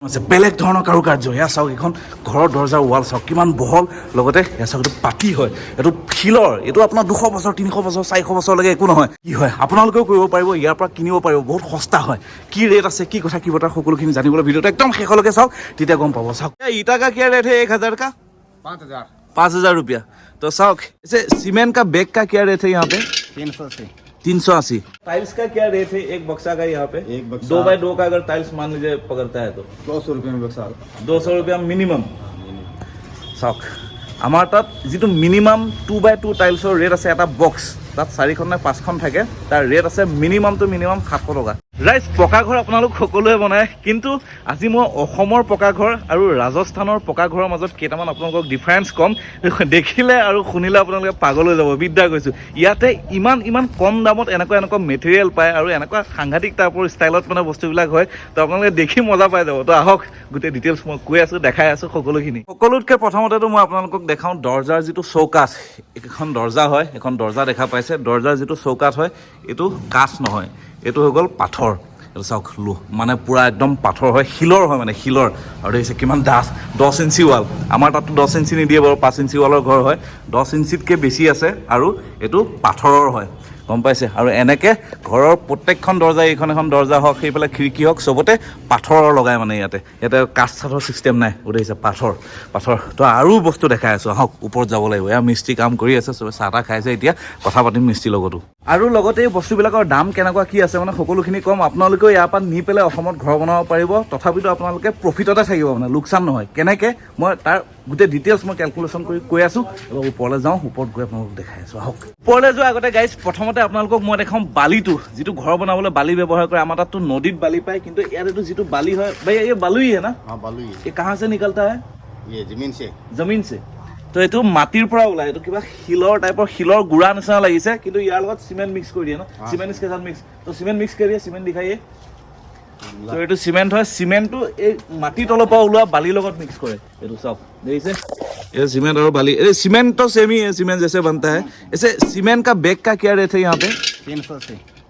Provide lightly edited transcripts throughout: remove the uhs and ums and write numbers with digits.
বেলেগ ধৰণৰ কাৰুকাৰ্য এয়া চাওক এখন ঘৰৰ দৰ্জাৰ ৱাল চাওক কিমান বহল লগতে এয়া চাওক এইটো পাতি হয় এইটো শিলৰ এইটো আপোনাৰ 200 বছৰ 300 বছৰ 400 বছৰলৈকে একো নহয় কি হয় আপোনালোকেও কৰিব পাৰিব ইয়াৰ পৰা কিনিব পাৰিব বহুত সস্তা হয় কি ৰেট আছে কি কথা কি বতা সকলোখিনি জানিবলৈ ভিডিঅ'টো একদম শেষলৈকে চাওক তেতিয়া গম পাব চাওক ইটা का क्या रेट है 1000 का 5000 रुपया तो साउक इसे सीमेंट का बैग का क्या रेट है यहाँ पे 380 टाइल्स का क्या रेट है एक बक्सा का यहाँ पे एक बक्सा 2x2 का अगर टाइल्स मान लीजिए पकड़ता है तो 200 रुपये में बक्सा 200 रुपया मिनिमम চাওক আমাৰ তাত যিটো মিনিমাম 2x2 টাইলছৰ ৰেট আছে এটা বক্স তাত 4খন নে 5খন থাকে তাৰ ৰেট আছে মিনিমাম টু মিনিমাম 700 টকা ৰাইজ পকা ঘৰ আপোনালোক সকলোৱে বনায় কিন্তু আজি মই অসমৰ পকা ঘৰ আৰু ৰাজস্থানৰ পকা ঘৰৰ মাজত কেইটামান আপোনালোকক ডিফাৰেঞ্চ কম দেখিলে আৰু শুনিলে আপোনালোকে পাগল হৈ যাব বিদ্যা কৈছোঁ ইয়াতে ইমান কম দামত এনেকুৱা মেটেৰিয়েল পায় আৰু এনেকুৱা সাংঘাতিক টাইপৰ ষ্টাইলত মানে বস্তুবিলাক হয় তো আপোনালোকে দেখি মজা পাই যাব তো আহক গোটেই ডিটেইলছ মই কৈ আছোঁ দেখাই আছোঁ সকলোখিনি সকলোতকৈ প্ৰথমতেতো মই আপোনালোকক দেখাওঁ দৰ্জাৰ যিটো চৌকাঠ এখন দৰ্জা হয় এখন দৰ্জা দেখা পাইছে দৰ্জাৰ যিটো চৌকাঠ হয় এইটো কাঠ নহয় এইটো হৈ গ'ল পাথৰ এইটো চাওক মানে পূৰা একদম পাথৰ হয় শিলৰ হয় মানে শিলৰ আৰু দেখিছে কিমান ডাঠ 10 ইঞ্চি ৱাল আমাৰ তাততো 10 ইঞ্চি নিদিয়ে বাৰু 5 ইঞ্চি ৱালৰ ঘৰ হয় 10 ইঞ্চিতকৈ বেছি আছে আৰু এইটো পাথৰৰ হয় গম পাইছে আৰু এনেকৈ ঘৰৰ প্ৰত্যেকখন দৰ্জা এইখন এখন দৰ্জা হওক সেইফালে খিৰিকী হওক চবতে পাথৰৰ লগায় মানে ইয়াতে কাঠ চাঠৰ ছিষ্টেম নাই দেখিছে পাথৰ তো আৰু বস্তু দেখাই আছোঁ আহক ওপৰত যাব লাগিব এয়া মিস্ত্ৰী কাম কৰি আছে চবে চাহ তাহ খাইছে এতিয়া কথা পাতিম মিস্ত্ৰীৰ লগতো আৰু লগতে এই বস্তুবিলাকৰ দাম কেনেকুৱা কি আছে মানে সকলোখিনি কম আপোনালোকেও ইয়াৰ পৰা নি পেলাই অসমত ঘৰ বনাব পাৰিব তথাপিতো আপোনালোকে প্ৰফিটতে থাকিব মানে লোকচান নহয় কেনেকৈ মই তাৰ গোটেই ডিটেইলছ মই কেলকুলেশ্যন কৰি কৈ আছোঁ অলপ ওপৰলৈ যাওঁ ওপৰত গৈ আপোনালোকক দেখাই আছোঁ আহক ওপৰলৈ যোৱাৰ আগতে গাইজ প্ৰথমতে আপোনালোকক মই দেখাওঁ বালিটো যিটো ঘৰ বনাবলৈ বালি ব্যৱহাৰ কৰে আমাৰ তাততো নদীত বালি পায় কিন্তু ইয়াতেতো যিটো বালি হয় ভাই এই বালুই হে না बालू ये कहाँ से निकलता है ये जमीन से তো এইটো মাটিৰ পৰা ওলাই এইটো কিবা শিলৰ টাইপৰ শিলৰ গুড়া নিচিনা লাগিছে কিন্তু ইয়াৰ লগত চিমেণ্ট মিক্স কৰি দিয়ে ন চিমেণ্ট इसके साथ मिक्स तो सीमेंट मिक्स करिए सीमेंट दिखाइए তো এইটো চিমেণ্ট হয় চিমেণ্টটো এই মাটিৰ তলৰ পৰা ওলোৱা বালিৰ লগত মিক্স কৰে এইটো চাওক দেখিছে ये सीमेंट और बाली अरे सीमेंट तो सेम ही है सीमेंट जैसे बनता है ऐसे सीमेंट का बैग का क्या रेट है यहाँ पे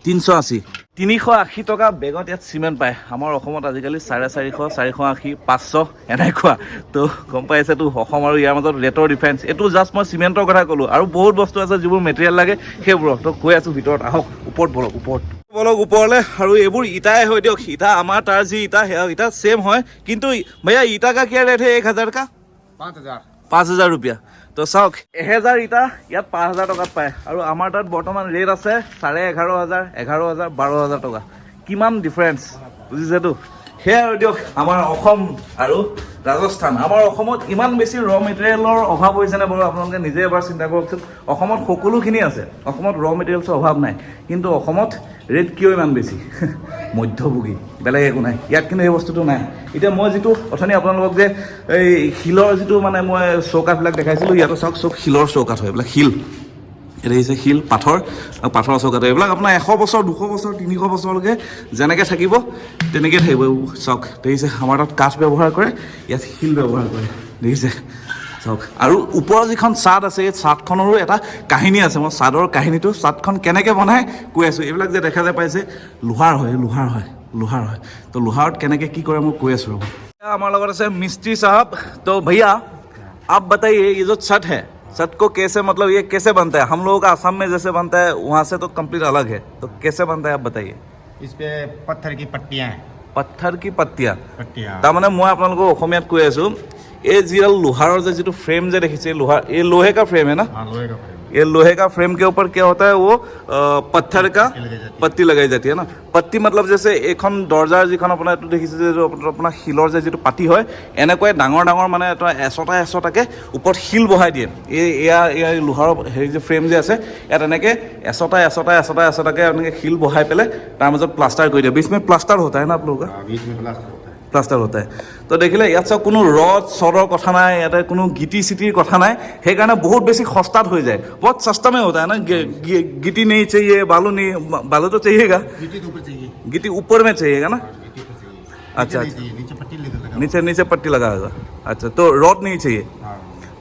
380 380 টকা বেগত ইয়াত চিমেণ্ট পায় আমাৰ অসমত আজিকালি 450 480 500 এনেকুৱা তো গম পাইছেতো অসম আৰু ইয়াৰ মাজত ৰেটৰ ডিফাৰেঞ্চ এইটো জাষ্ট মই চিমেণ্টৰ কথা ক'লোঁ আৰু বহুত বস্তু আছে যিবোৰ মেটেৰিয়েল লাগে সেইবোৰৰ তো কৈ আছোঁ ভিতৰত আহক ওপৰত বলক ওপৰলৈ আৰু এইবোৰ ইটাই হয় দিয়ক ইটা আমাৰ তাৰ যি ইটা সেয়া ইটা ছেম হয় কিন্তু भैया ईटा का क्या रेट है 1000 का 5000 रुपया তো চাওক 1000 ইটা ইয়াত 5000 টকাত পায় আৰু আমাৰ তাত বৰ্তমান ৰেট আছে 11500 11000 12000 টকা কিমান ডিফাৰেঞ্চ বুজিছেতো সেয়া আৰু দিয়ক আমাৰ অসম আৰু ৰাজস্থান আমাৰ অসমত ইমান বেছি ৰ মেটেৰিয়েলৰ অভাৱ হৈছেনে বাৰু আপোনালোকে নিজে এবাৰ চিন্তা কৰকচোন অসমত সকলোখিনি আছে অসমত ৰ মেটেৰিয়েলছৰ অভাৱ নাই কিন্তু অসমত ৰেট কিয় ইমান বেছি মধ্যভোগী বেলেগ একো নাই ইয়াত কিন্তু এই বস্তুটো নাই এতিয়া মই যিটো অথনি আপোনালোকক যে এই শিলৰ যিটো মানে মই চৌকাঠবিলাক দেখাইছিলোঁ ইয়াতো চাওক চব শিলৰ চৌকাঠ হয় এইবিলাক শিল এটা হৈছে শিল পাথৰৰ চৌকাঠ এইবিলাক আপোনাৰ 100 বছৰ 200 বছৰ 300 বছৰলৈকে যেনেকৈ থাকিব তেনেকৈ থাকিব চাওক দেখিছে আমাৰ তাত কাঠ ব্যৱহাৰ কৰে ইয়াত শিল ব্যৱহাৰ কৰে দেখিছে চাওক আৰু ওপৰৰ যিখন চাদ আছে এই চাদখনৰো এটা কাহিনী আছে মই চাদৰ কাহিনীটো চাদখন কেনেকৈ বনাই কৈ আছোঁ এইবিলাক যে দেখা যায় পাইছে লোহাৰ হয় তো লোহাৰত কেনেকৈ কি কৰে মই কৈ আছোঁ আমাৰ লগত আছে মিস্ত্ৰী সাহেব তো भैया आप बताइए ये जो छत है छत को कैसे मतलब ये कैसे बनता है हम लोगों का आसाम में जैसे बनता है वहाँ से तो कंप्लीट अलग है तो कैसे बनता है आप बताइए इस पे पत्थर की पट्टियाँ हैं पत्थर की पत्तियाँ তাৰমানে মই আপোনালোকক অসমীয়াত কৈ আছোঁ এই যিডাল লোহাৰৰ যে যিটো ফ্ৰেম যে দেখিছে লোহাৰ এই लोहे का फ्रेम है ना ये लोहे का फ्रेम के ऊपर क्या होता है वो पत्थर का पत्ती लगाई जाती है ना पत्ती मतलब जैसे এখন দৰ্জাৰ যিখন আপোনাৰ এইটো দেখিছে যে আপোনাৰ শিলৰ যে যিটো পাতি হয় এনেকুৱাই ডাঙৰ মানে এটা এচটাকে ওপৰত শিল বহাই দিয়ে এয়া লোহাৰৰ হেৰি যে ফ্ৰেম যে আছে ইয়াত এনেকৈ এচটাকে এনেকৈ শিল বহাই পেলাই তাৰ মাজত প্লাষ্টাৰ কৰি দিয়ে बीच में प्लास्टर होता है ना आप लोगों का প্লাষ্টাৰ होता है তো দেখিলে ইয়াত চাওক কোনো ৰড চৰৰ কথা নাই ইয়াতে কোনো গিটি চিটিৰ কথা নাই সেইকাৰণে বহুত বেছি সস্তাত হৈ যায় बहुत सस्ता में होता है ना गिट्टी नहीं चाहिए बालू तो चाहिएगा गिट्टी ऊपर में चाहिएगा ना अच्छा नीचे पट्टी लगा होगा अच्छा तो रॉड नहीं चाहिए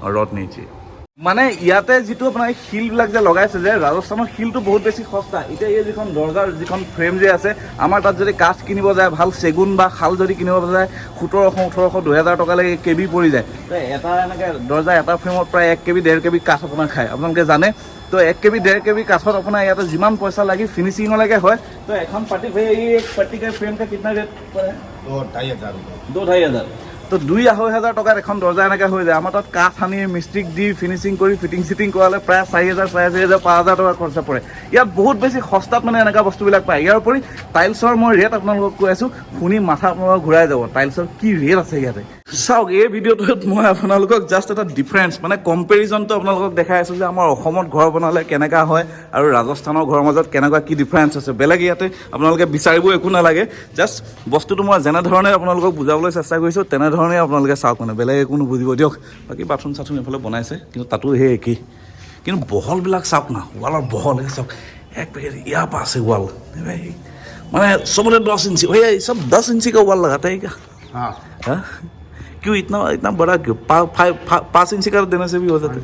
और रॉड नहीं चाहिए মানে ইয়াতে যিটো আপোনাৰ শিলবিলাক যে লগাইছে যে ৰাজস্থানৰ শিলটো বহুত বেছি সস্তা এতিয়া এই যিখন দৰ্জাৰ যিখন ফ্ৰেম যে আছে আমাৰ তাত যদি কাঠ কিনিব যায় ভাল চেগুন বা শাল যদি কিনিব যায় 1700-1800 2000 টকালৈকে কেবি পৰি যায় তো এটা এনেকৈ দৰ্জা এটা ফ্ৰেমত প্ৰায় 1 কেবি 1.5 কেবি কাঠ আপোনাৰ খায় আপোনালোকে জানে তো 1 কেবি 1.5 কেবি কাঠত আপোনাৰ ইয়াতে যিমান পইচা লাগি ফিনিচিঙলৈকে হয় তো এখন পাৰ্টি ভাই এই পাৰ্টি का फ्रेम का कितना रेट पड़े 2-2.5 रुपये 2-2.5 তো 2-2.5 টকাত এখন দৰ্জা এনেকৈ হৈ যায় আমাৰ তাত কাঠ আনি মিস্ত্ৰীক দি ফিনিচিং কৰি ফিটিং কৰালে প্ৰায় 4,000 4,500 5,000 টকা খৰচা পৰে ইয়াত বহুত বেছি সস্তাত মানে এনেকুৱা বস্তুবিলাক পায় ইয়াৰ উপৰি টাইলছৰ মই ৰেট আপোনালোকক কৈ আছোঁ শুনি মাথা আপোনালোকক ঘূৰাই যাব টাইলছৰ কি ৰেট আছে ইয়াতে চাওক এই ভিডিঅ'টোত মই আপোনালোকক জাষ্ট এটা ডিফাৰেঞ্চ মানে কম্পেৰিজনটো আপোনালোকক দেখাই আছোঁ যে আমাৰ অসমত ঘৰ বনালে কেনেকুৱা হয় আৰু ৰাজস্থানৰ ঘৰৰ মাজত কেনেকুৱা কি ডিফাৰেঞ্চ আছে বেলেগ ইয়াতে আপোনালোকে বিচাৰিব একো নালাগে জাষ্ট বস্তুটো মই যেনেধৰণে আপোনালোকক বুজাবলৈ চেষ্টা কৰিছোঁ তেনেধৰণে আপোনালোকে চাওক মানে বেলেগ একো নুবুজিব দিয়ক বাকী বাথৰুম চাথৰুম এইফালে বনাইছে কিন্তু তাতো সেই একেই কিন্তু বহলবিলাক চাওক না ৱালৰ বহল চাওক এক পেকেট ইয়াৰ পৰা আছে ৱাল মানে চবতে 10 इंची भैया सब 10 इंची का वॉल लगाता है क्या हाँ हाँ क्यों इतना बड़ा क्यों 5 इंची का देने से भी हो जाता है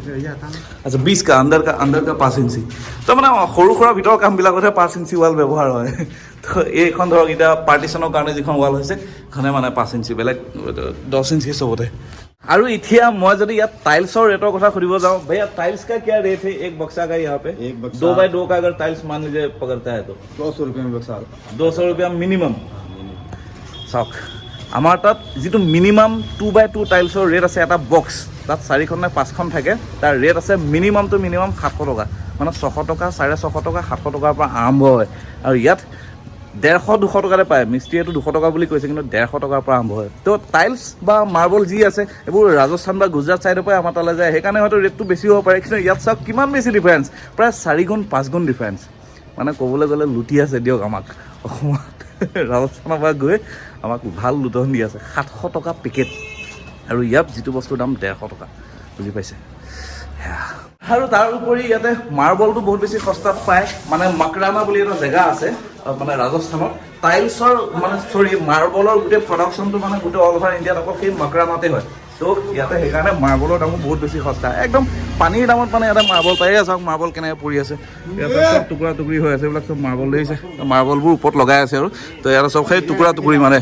अच्छा 20 का अंदर का 5 इंची तो মানে সৰু সৰু ভিতৰৰ কামবিলাকতহে 5 इंची ৱাল ব্যৱহাৰ হয় তো এইখন ধৰক এতিয়া পাৰ্টিশ্যনৰ কাৰণে যিখন ৱাল হৈছে এখনে মানে 5 इंची বেলেগ 10 इंची চবতে আৰু এতিয়া মই যদি ইয়াত টাইলছৰ ৰেটৰ কথা সুধিব যাওঁ भैया टाइल्स का क्या रेट है एक बक्सा का यहाँ पे एक बक्सा 2x2 का अगर टाइल्स मान लीजिए पकड़ता है तो 200 रुपये में बक्सा 200 रुपया मिनिमम চাওক আমাৰ তাত যিটো মিনিমাম 2x2 টাইলছৰ ৰেট আছে এটা বক্স তাত 4খন নে 5খন থাকে তাৰ ৰেট আছে মিনিমাম 700 টকা মানে 600 টকা 650 টকা 700 টকাৰ পৰা আৰম্ভ হয় আৰু ইয়াত 150-200 টকাতে পায় মিস্ত্ৰীয়েতো 200 টকা বুলি কৈছে কিন্তু 150 টকাৰ পৰা আৰম্ভ হয় তো টাইলছ বা মাৰ্বল যি আছে এইবোৰ ৰাজস্থান বা গুজৰাট ছাইডৰ পৰা আমাৰ তালৈ যায় সেইকাৰণে হয়তো ৰেটটো বেছি হ'ব পাৰে কিন্তু ইয়াত চাওক কিমান বেছি ডিফাৰেঞ্চ প্ৰায় 4 গুণ 5 গুণ ডিফাৰেঞ্চ মানে ক'বলৈ গ'লে লুটি আছে দিয়ক আমাক অসমত ৰাজস্থানৰ পৰা গৈ আমাক ভাল লুটন দি আছে 700 টকা পেকেট আৰু ইয়াত যিটো বস্তুৰ দাম 150 টকা বুজি পাইছে আৰু তাৰ উপৰি ইয়াতে মাৰ্বলটো বহুত বেছি সস্তাত পায় মানে মাকৰানা বুলি এটা জেগা আছে মানে ৰাজস্থানত টাইলছৰ মানে মাৰ্বলৰ গোটেই প্ৰডাকশ্যনটো মানে গোটেই অল অভাৰ ইণ্ডিয়াত অকল সেই মাকৰানাতে হয় তো ইয়াতে সেইকাৰণে মাৰ্বলৰ দামো বহুত বেছি সস্তা একদম পানীৰ দামত মানে ইয়াতে মাৰ্বল পায়ে চাওক মাৰ্বল কেনেকৈ পৰি আছে ইয়াতে চব টুকুৰা টুকুৰি হৈ আছে এইবিলাক চব মাৰ্বল লৈছে মাৰ্বলবোৰ ওপৰত লগাই আছে আৰু তো ইয়াতে চব সেই টুকুৰা টুকুৰি মানে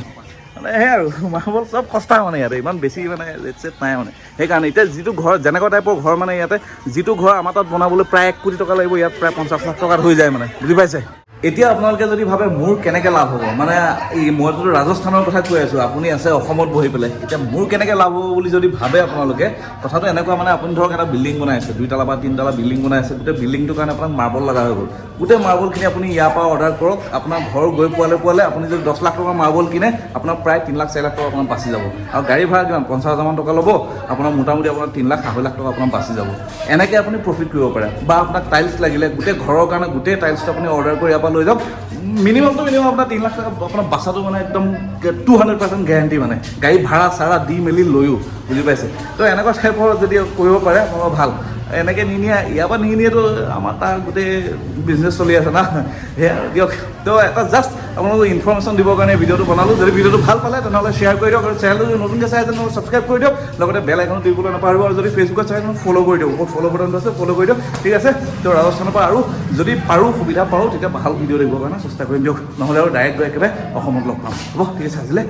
সেই আৰু মাৰ্বল চব সস্তা মানে ইয়াতে ইমান বেছি মানে ৰেট চেট নাই মানে সেইকাৰণে এতিয়া যিটো ঘৰ যেনেকুৱা টাইপৰ ঘৰ মানে ইয়াতে যিটো ঘৰ আমাৰ তাত বনাবলৈ প্ৰায় 1 কোটি টকা লাগিব ইয়াত প্ৰায় 50 লাখ টকাত হৈ যায় মানে বুজি পাইছে এতিয়া আপোনালোকে যদি ভাবে মোৰ কেনেকৈ লাভ হ'ব মানে এই মইতো ৰাজস্থানৰ কথা কৈ আছোঁ আপুনি আছে অসমত বহি পেলাই এতিয়া মোৰ কেনেকৈ লাভ হ'ব বুলি যদি ভাবে আপোনালোকে কথাটো এনেকুৱা মানে আপুনি ধৰক এটা বিল্ডিং বনাই আছে 2 তলা বা 3 তলা বিল্ডিং বনাই আছে গোটেই বিল্ডিংটোৰ কাৰণে আপোনাক মাৰ্বল লগা হৈ গ'ল গোটেই মাৰ্বলখিনি আপুনি ইয়াৰ পৰা অৰ্ডাৰ কৰক আপোনাৰ ঘৰ গৈ পোৱালে আপুনি যদি 10 লাখ টকাৰ মাৰ্বল কিনে আপোনাৰ প্ৰায় 3 লাখ 4 লাখ টকা আপোনাৰ বাচি যাব আৰু গাড়ী ভাড়া কিমান 50,000 মান টকা ল'ব আপোনাৰ মোটামুটি আপোনাৰ 3 লাখ 2.5 লাখ টকা আপোনাৰ বাচি যাব এনেকৈ আপুনি প্ৰফিট কৰিব পাৰে বা আপোনাক টাইলছ লাগিলে গোটেই ঘৰৰ কাৰণে গোটেই টাইলছটো আপুনি অৰ্ডাৰ কৰি ইয়াৰ পৰা লৈ যাওক মিনিমাম আপোনাৰ 3 লাখ টকা আপোনাৰ বাচাটো মানে একদম 200% গ্যাৰাণ্টি মানে গাড়ী ভাড়া চাৰা দি মেলি লৈও বুজি পাইছে তো এনেকুৱা টাইপৰ যদি কৰিব পাৰে মোৰ ভাল এনেকৈ নিনিয়ে ইয়াৰ পৰা নিনিয়েতো আমাৰ তাৰ গোটেই বিজনেছ চলি আছে না সেয়া দিয়ক তো এটা জাষ্ট আপোনালোকক ইনফৰ্মেশ্যন দিবৰ কাৰণে ভিডিঅ'টো বনালোঁ যদি ভিডিঅ'টো ভাল পালে তেনেহ'লে শ্বেয়াৰ কৰি দিয়ক আৰু চেনেলটো যদি নতুনকৈ চাই তেনেহ'লে ছাবস্ক্ৰাইব কৰি দিয়ক লগতে বেল আইকনটো দিবলৈ নাপাহৰিব আৰু যদি ফেচবুকত চাই তেনেহ'লে ফ'ল' কৰি দিয়ক ওপৰত ফ'ল' বাটনটো আছে ফ'ল' কৰি দিয়ক ঠিক আছে তো ৰাজস্থানৰ পৰা আৰু যদি পাৰোঁ সুবিধা পাওঁ তেতিয়া ভাল ভিডিঅ' দিবৰ কাৰণে চেষ্টা কৰিম দিয়ক নহ'লে আৰু ডাইৰেক্ট গৈ একেবাৰে অসমত লগ পাম হ'ব ঠিক আছে আজিলৈ